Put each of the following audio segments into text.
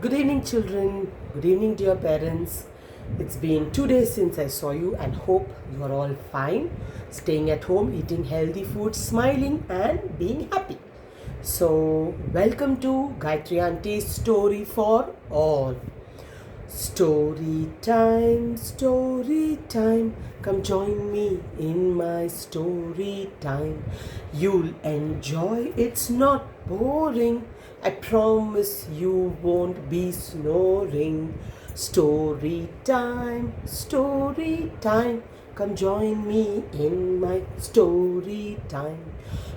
Good evening, children. Good evening, dear parents. It's been 2 days since I saw you and hope you are all fine, staying at home, eating healthy food, smiling, and being happy. So, welcome to Gayatri Auntie's Story for All. Story time, story time. Come join me in my story time. You'll enjoy, it's not boring. I promise you won't be snoring. Story time, story time. Come join me in my story time.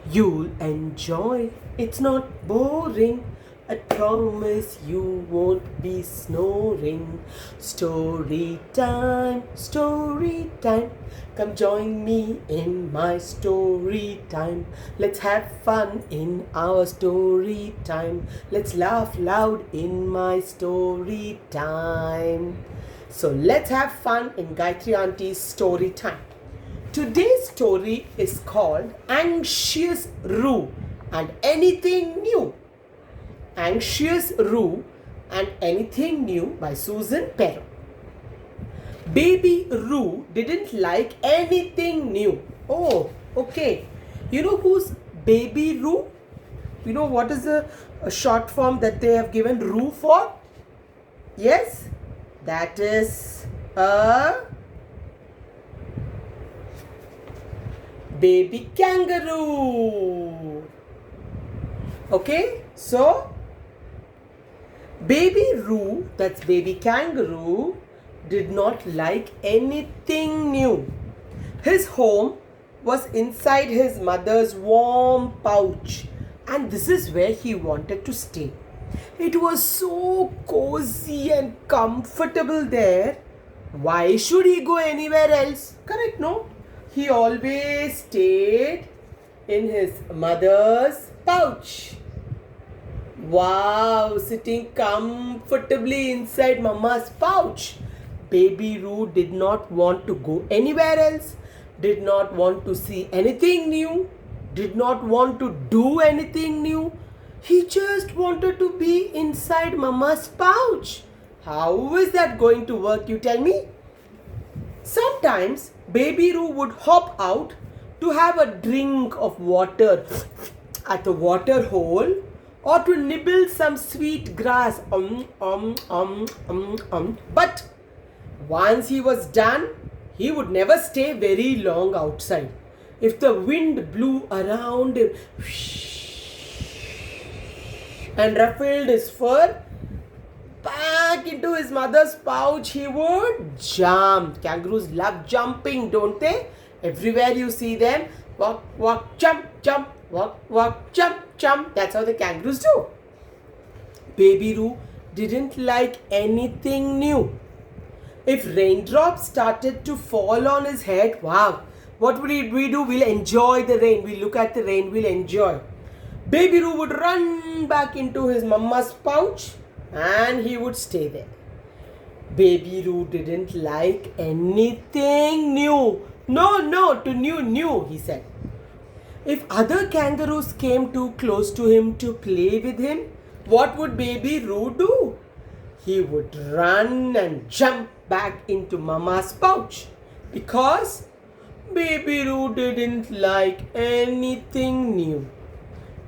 You'll enjoy, it's not boring. I promise you won't be snoring. Story time, story time. Come join me in my story time. Let's have fun in our story time. Let's laugh loud in my story time. So let's have fun in Gayatri Auntie's story time. Today's story is called Anxious Roo and Anything New. Anxious Roo and Anything New by Susan Perro. Baby Roo didn't like anything new. Oh, okay. You know who's Baby Roo? You know what is a short form that they have given Roo for? Yes, that is a baby kangaroo. Okay, so Baby Roo, that's baby kangaroo, did not like anything new. His home was inside his mother's warm pouch, and this is where he wanted to stay. It was so cozy and comfortable there. Why should he go anywhere else? Correct, no? He always stayed in his mother's pouch. Wow, sitting comfortably inside Mama's pouch. Baby Roo did not want to go anywhere else, did not want to see anything new, did not want to do anything new. He just wanted to be inside Mama's pouch. How is that going to work, you tell me? Sometimes Baby Roo would hop out to have a drink of water at the water hole or to nibble some sweet grass. But once he was done, he would never stay very long outside. If the wind blew around him and ruffled his fur, back into his mother's pouch he would jump. Kangaroos love jumping, don't they? Everywhere you see them, walk, walk, jump, jump, walk, walk, jump, jump. That's how the kangaroos do. Baby Roo didn't like anything new. If raindrops started to fall on his head, wow, what would we do? We'll enjoy the rain. We'll look at the rain, we'll enjoy. Baby Roo would run back into his mama's pouch and he would stay there. Baby Roo didn't like anything new. No, to new, he said. If other kangaroos came too close to him to play with him, what would Baby Roo do? He would run and jump back into Mama's pouch because Baby Roo didn't like anything new.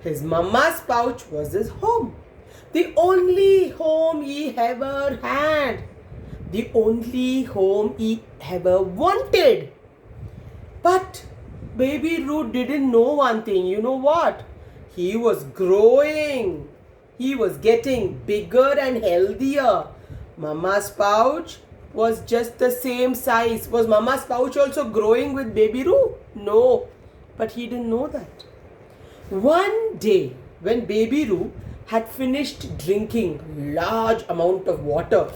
His Mama's pouch was his home. The only home he ever had. The only home he ever wanted. But Baby Roo didn't know one thing. You know what? He was growing. He was getting bigger and healthier. Mama's pouch was just the same size. Was Mama's pouch also growing with Baby Roo? No. But he didn't know that. One day, when Baby Roo had finished drinking large amount of water,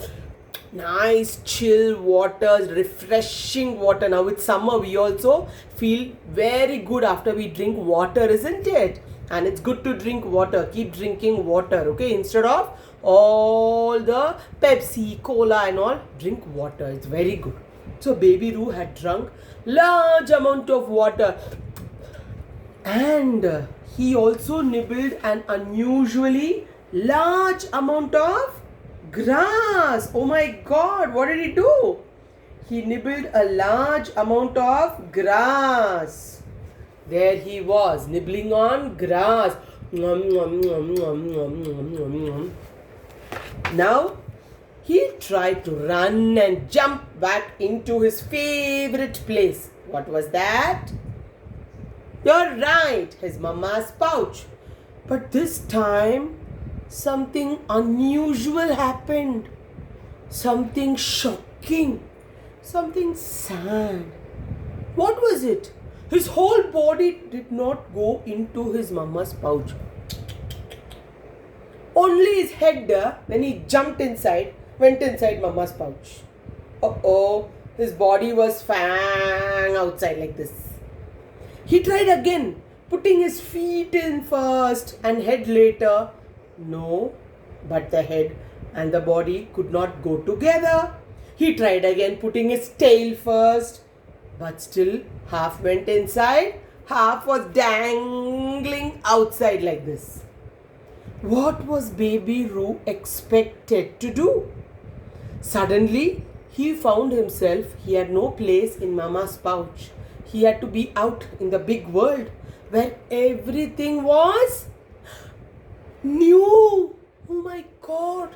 nice chill water, refreshing water. Now it's summer, we also feel very good after we drink water, isn't it? And it's good to drink water. Keep drinking water, okay? Instead of all the Pepsi, Cola and all, drink water. It's very good. So Baby Roo had drunk large amount of water. And he also nibbled an unusually large amount of Grass. Oh my God, what did he do? He nibbled a large amount of grass. There he was, nibbling on grass. Nom, nom, nom, nom, nom, nom, nom, nom. Now, he tried to run and jump back into his favorite place. What was that? You're right, his mama's pouch. But this time, something unusual happened. Something shocking. Something sad. What was it? His whole body did not go into his mama's pouch. Only his head, when he jumped inside, went inside mama's pouch. Uh-oh, his body was fang outside like this. He tried again, putting his feet in first and head later. No, but the head and the body could not go together. He tried again, putting his tail first, but still half went inside, half was dangling outside like this. What was Baby Roo expected to do? Suddenly, he found himself, he had no place in Mama's pouch. He had to be out in the big world where everything was new. Oh my God.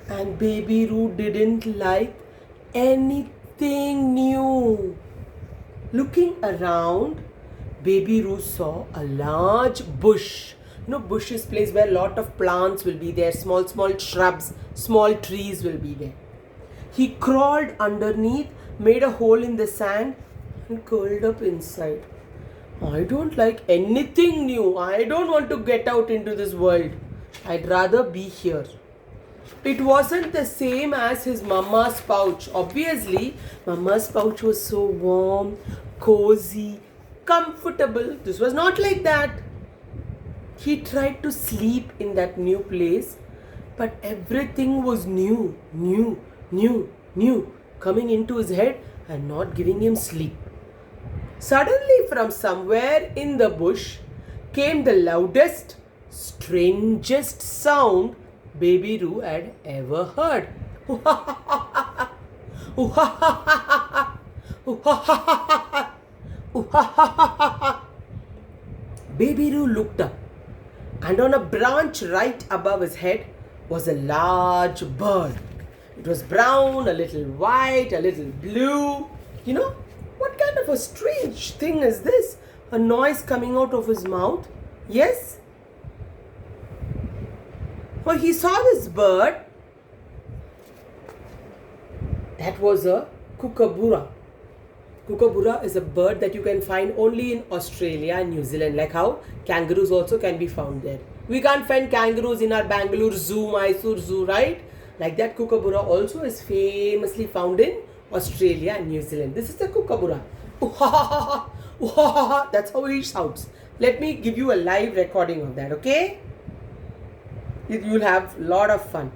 And Baby Roo didn't like anything new. Looking around, Baby Roo saw a large bush. Bush is place where a lot of plants will be there, small shrubs, small trees will be there. He crawled underneath, made a hole in the sand and curled up inside. I don't like anything new. I don't want to get out into this world. I'd rather be here. It wasn't the same as his mama's pouch. Obviously, mama's pouch was so warm, cozy, comfortable. This was not like that. He tried to sleep in that new place, but everything was new, coming into his head and not giving him sleep. Suddenly, from somewhere in the bush came the loudest, strangest sound Baby Roo had ever heard. Baby Roo looked up, and on a branch right above his head was a large bird. It was brown, a little white, a little blue. What kind of a strange thing is this? A noise coming out of his mouth? Yes? Well, he saw this bird. That was a kookaburra. Kookaburra is a bird that you can find only in Australia and New Zealand, like how kangaroos also can be found there. We can't find kangaroos in our Bangalore Zoo, Mysore Zoo, right? Like that, kookaburra also is famously found in Australia and New Zealand. This is the kookaburra. That's how he sounds. Let me give you a live recording of that, okay? You'll have a lot of fun.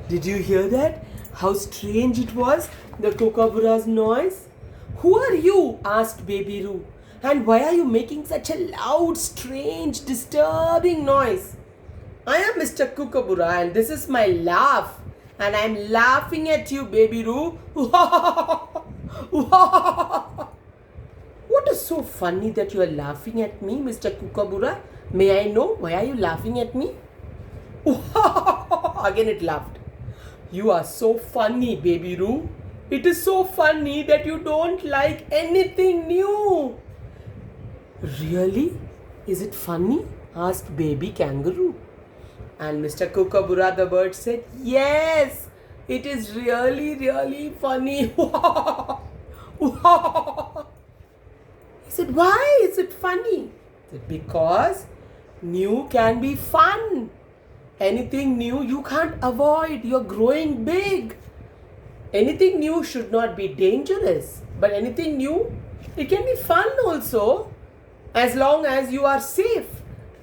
Did you hear that? How strange it was, the kookaburra's noise. Who are you? Asked Baby Roo. And why are you making such a loud, strange, disturbing noise? I am Mr. Kookaburra and this is my laugh. And I'm laughing at you, Baby Roo. What is so funny that you are laughing at me, Mr. Kookaburra? May I know why are you laughing at me? Again it laughed. You are so funny, Baby Roo. It is so funny that you don't like anything new. Really? Is it funny? Asked Baby Kangaroo. And Mr. Kookaburra the bird said, yes, it is really, really funny. He said, why is it funny? He said, because new can be fun. Anything new you can't avoid. You're growing big. Anything new should not be dangerous, but anything new, it can be fun also, as long as you are safe,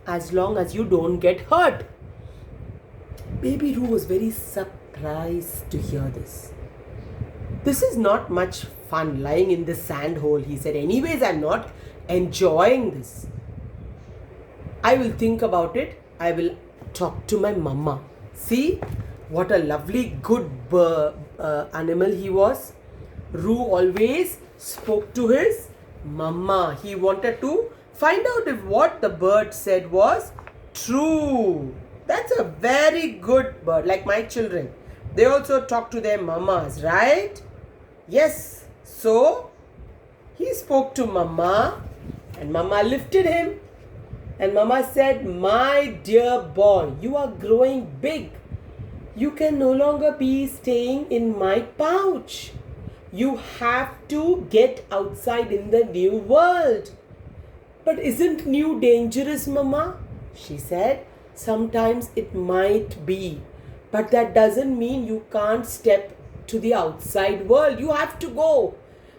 as long as you don't get hurt. Baby Roo was very surprised to hear this. This is not much fun lying in this sand hole, he said. Anyways, I'm not enjoying this. I will think about it. I will talk to my mama. See what a lovely, good animal he was. Roo always spoke to his mama. He wanted to find out if what the bird said was true. That's a very good bird, like my children. They also talk to their mamas, right? Yes. So he spoke to mama and mama lifted him. And mama said, my dear boy, you are growing big. You can no longer be staying in my pouch. You have to get outside in the new world. But isn't new dangerous, mama? She said, sometimes it might be. But that doesn't mean you can't step to the outside world. You have to go.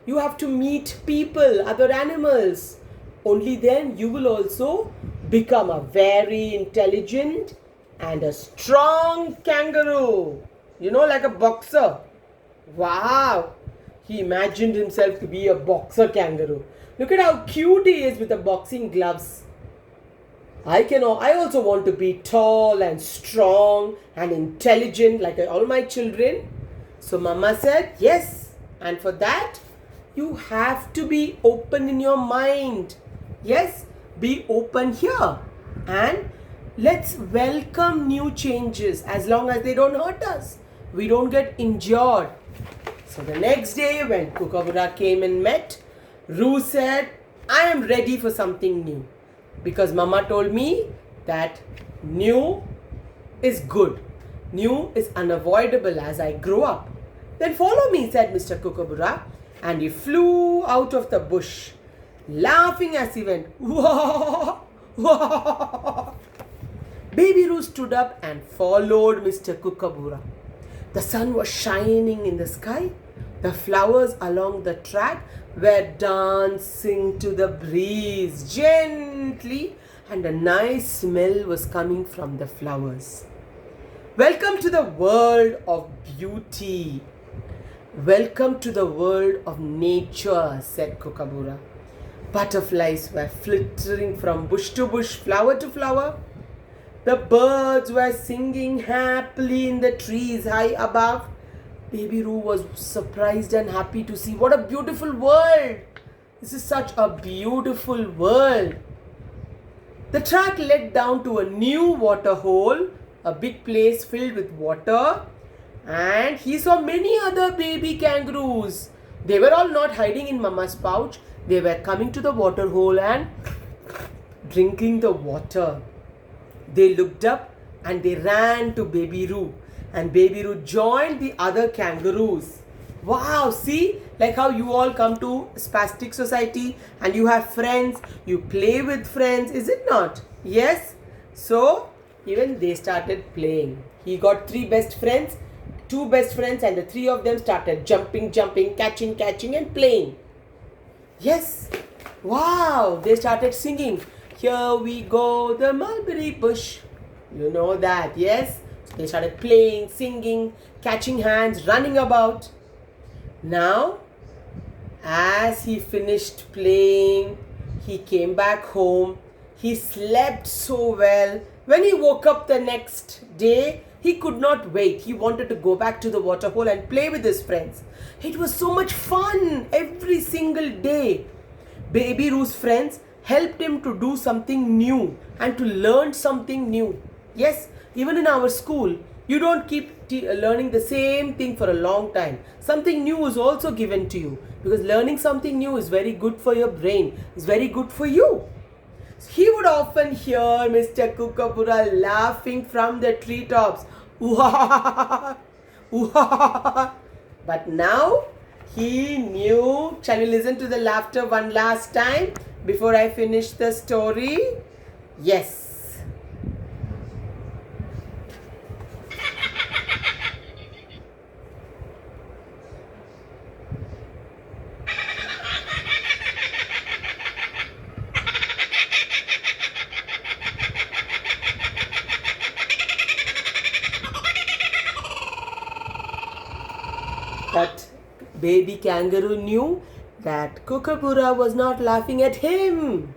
You have to meet people, other animals. Only then you will also become a very intelligent and a strong kangaroo. You know, like a boxer. Wow. He imagined himself to be a boxer kangaroo. Look at how cute he is with the boxing gloves. I also want to be tall and strong and intelligent like all my children. So mama said, yes. And for that, you have to be open in your mind. Yes, be open here. And let's welcome new changes as long as they don't hurt us. We don't get injured. So the next day when Kookaburra came and met, Roo said, I am ready for something new. Because mama told me that new is good. New is unavoidable as I grow up. Then follow me, said Mr. Kookaburra. And he flew out of the bush, laughing as he went. Whoa, whoa. Baby Roo stood up and followed Mr. Kookaburra. The sun was shining in the sky. The flowers along the track were dancing to the breeze gently, and a nice smell was coming from the flowers. Welcome to the world of beauty. Welcome to the world of nature, said Kookaburra. Butterflies were flittering from bush to bush, flower to flower. The birds were singing happily in the trees high above. Baby Roo was surprised and happy to see what a beautiful world. This is such a beautiful world. The track led down to a new water hole, a big place filled with water, and he saw many other baby kangaroos. They were all not hiding in mama's pouch. They were coming to the water hole and drinking the water. They looked up and they ran to Baby Roo. And Baby Roo joined the other kangaroos. Wow, see? Like how you all come to Spastic Society and you have friends. You play with friends, is it not? Yes? So, even they started playing. He got 3 best friends, 2 best friends, and the 3 of them started jumping, catching and playing. Yes. Wow. They started singing. Here we go, the mulberry bush. You know that, yes? So they started playing, singing, catching hands, running about. Now, as he finished playing, he came back home. He slept so well. When he woke up the next day, he could not wait. He wanted to go back to the waterhole and play with his friends. It was so much fun every single day. Baby Roo's friends helped him to do something new and to learn something new. Yes, even in our school, you don't keep learning the same thing for a long time. Something new is also given to you because learning something new is very good for your brain. It's very good for you. He would often hear Mr. Kookaburra laughing from the treetops. But now he knew. Shall we listen to the laughter one last time before I finish the story? Yes. But baby kangaroo knew that Kookaburra was not laughing at him.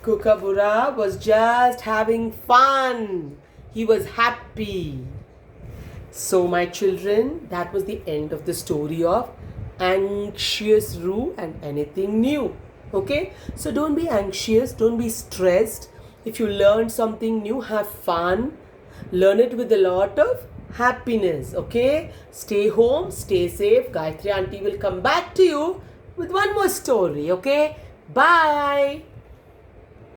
Kookaburra was just having fun. He was happy. So, my children, that was the end of the story of Anxious Roo and Anything New. Okay? So, don't be anxious, don't be stressed. If you learn something new, have fun. Learn it with a lot of happiness. Okay? Stay home, stay safe. Gayatri auntie will come back to you with one more story. Okay? Bye.